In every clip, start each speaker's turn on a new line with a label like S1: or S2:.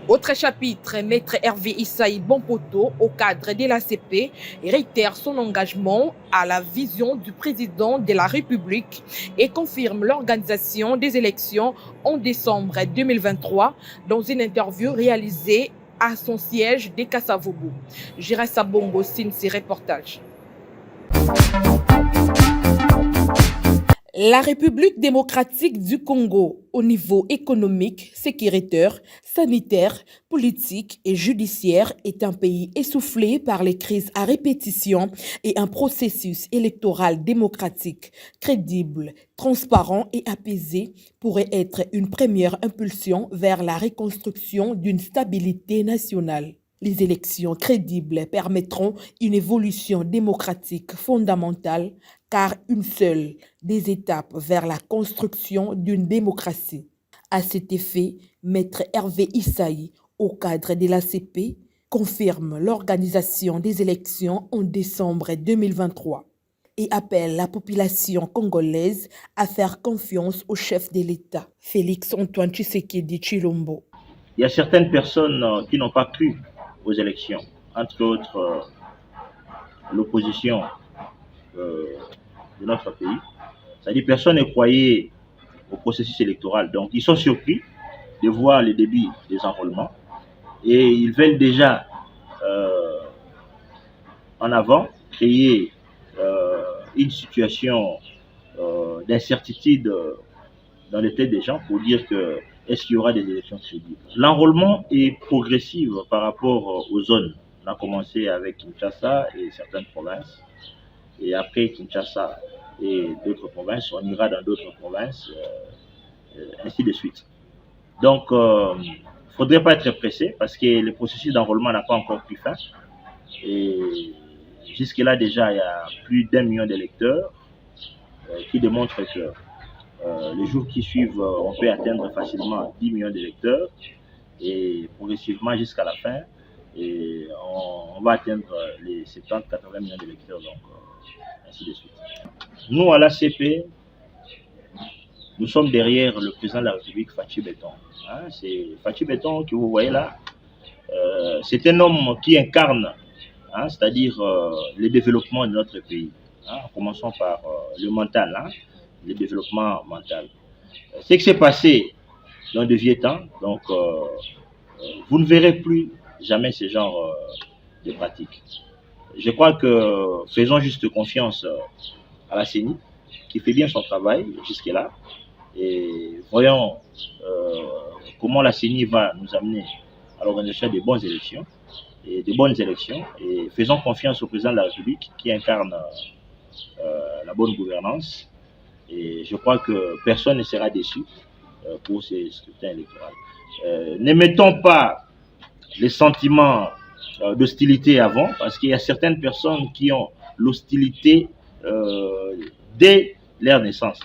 S1: Autre chapitre, Maître Hervé Issaï Bonpoto, au cadre de l'ACP, réitère son engagement à la vision du président de la République et confirme l'organisation des élections en décembre 2023 dans une interview réalisée à son siège de Kassavobo. Girassa Bongo signe ses reportages. La République démocratique du Congo, au niveau économique, sécuritaire, sanitaire, politique et judiciaire, est un pays essoufflé par les crises à répétition et un processus électoral démocratique, crédible, transparent et apaisé pourrait être une première impulsion vers la reconstruction d'une stabilité nationale. Les élections crédibles permettront une évolution démocratique fondamentale car une seule des étapes vers la construction d'une démocratie. À cet effet, Maître Hervé Issaï, au cadre de l'ACP, confirme l'organisation des élections en décembre 2023 et appelle la population congolaise à faire confiance au chef de l'État, Félix Antoine Tshisekedi Tshilombo.
S2: Il y a certaines personnes qui n'ont pas cru aux élections, entre autres l'opposition de notre pays. C'est-à-dire personne ne croyait au processus électoral. Donc ils sont surpris de voir le début des enrôlements et ils veulent déjà en avant créer une situation d'incertitude dans les têtes des gens pour dire que est-ce qu'il y aura des élections crédibles. L'enrôlement est progressif par rapport aux zones. On a commencé avec Kinshasa et certaines provinces. Et après Kinshasa et d'autres provinces, on ira dans d'autres provinces, ainsi de suite. Donc, il ne faudrait pas être pressé parce que le processus d'enrôlement n'a pas encore pris fin. Et jusque-là, déjà, il y a plus d'1 million d'électeurs qui démontrent que les jours qui suivent, on peut atteindre facilement 10 millions d'électeurs et progressivement jusqu'à la fin, et on va atteindre les 70-80 millions d'électeurs, donc ainsi de suite. Nous, à l'ACP, nous sommes derrière le président de la République, Fachi Beton. C'est Fachi Beton que vous voyez là. C'est un homme qui incarne, c'est-à-dire le développement de notre pays. Commençons par le mental, le développement mental. Ce qui s'est passé dans de vieux temps, donc vous ne verrez plus jamais ce genre de pratiques. Je crois que faisons juste confiance à la CENI, qui fait bien son travail jusque-là, et voyons comment la CENI va nous amener à l'organisation des bonnes élections, et faisons confiance au président de la République qui incarne la bonne gouvernance, et je crois que personne ne sera déçu pour ces scrutins électoraux. Ne mettons pas les sentiments d'hostilité avant, parce qu'il y a certaines personnes qui ont l'hostilité dès leur naissance.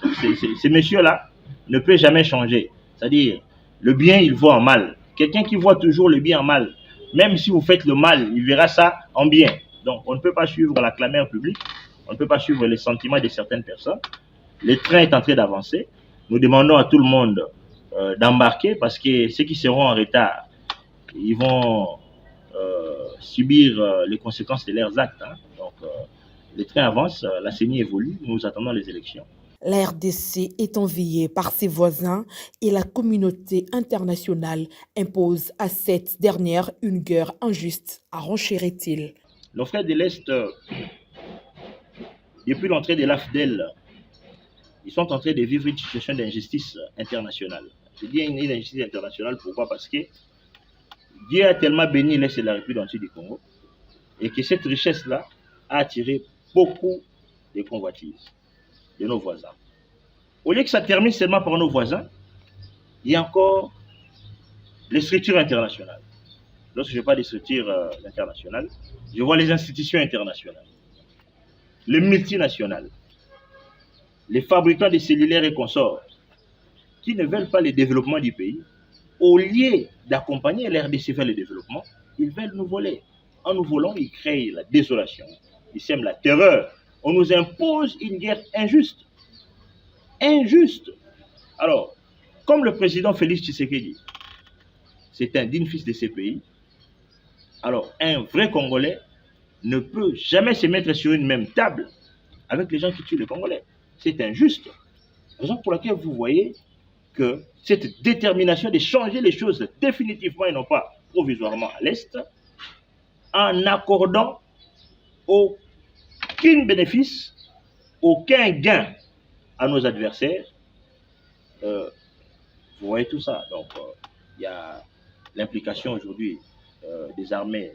S2: Ces messieurs-là ne peuvent jamais changer. C'est-à-dire, le bien, il voit en mal. Quelqu'un qui voit toujours le bien en mal, même si vous faites le mal, il verra ça en bien. Donc, on ne peut pas suivre la clameur publique, on ne peut pas suivre les sentiments de certaines personnes. Le train est en train d'avancer. Nous demandons à tout le monde d'embarquer parce que ceux qui seront en retard, ils vont subir les conséquences de leurs actes. Donc, le train avance, la CENI évolue, nous attendons les élections.
S1: La RDC est enviée par ses voisins et la communauté internationale impose à cette dernière une guerre injuste, a renchérit-il.
S2: Nos frères de l'Est, depuis l'entrée de l'AFDEL, ils sont en train de vivre une situation d'injustice internationale. Je dis une injustice internationale, pourquoi? Parce que Dieu a tellement béni l'Est de la République du Congo et que cette richesse-là a attiré beaucoup de convoitises de nos voisins. Au lieu que ça termine seulement par nos voisins, il y a encore les structures internationales. Lorsque je parle des structures internationales, je vois les institutions internationales, les multinationales, les fabricants de cellulaires et consorts, qui ne veulent pas le développement du pays. Au lieu d'accompagner l'RDC vers le développement, ils veulent nous voler. En nous volant, ils créent la désolation, ils sèment la terreur. On nous impose une guerre injuste. Injuste. Alors, comme le président Félix Tshisekedi c'est un digne fils de ces pays, alors un vrai Congolais ne peut jamais se mettre sur une même table avec les gens qui tuent les Congolais. C'est injuste. Raison pour laquelle vous voyez que cette détermination de changer les choses définitivement et non pas provisoirement à l'Est, en accordant aucun bénéfice, aucun gain à nos adversaires, vous voyez tout ça. Donc, il y a l'implication aujourd'hui des armées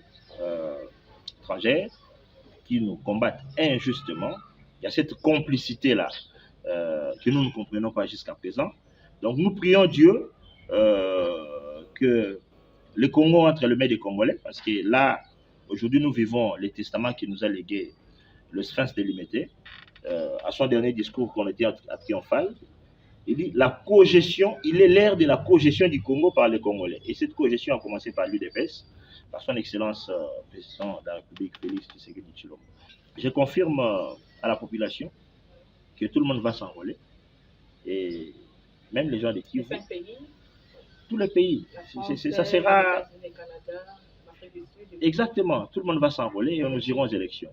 S2: étrangères qui nous combattent injustement. Il y a cette complicité-là que nous ne comprenons pas jusqu'à présent. Donc, nous prions Dieu que le Congo entre les mains des Congolais, parce que là, aujourd'hui, nous vivons les testaments qui nous a légué le Sphinx de Limité, à son dernier discours qu'on était à Triomphal. Il dit la cogestion, il est l'ère de la cogestion du Congo par les Congolais. Et cette cogestion a commencé par l'UDPS, par son Excellence président de la République, Félix Tshisekedi Tshilombo. Je confirme à la population que tout le monde va s'enrôler. Et même les gens de Kivu. Tous les pays. Ça sera. Exactement. Tout le monde va s'enrôler et nous irons aux élections.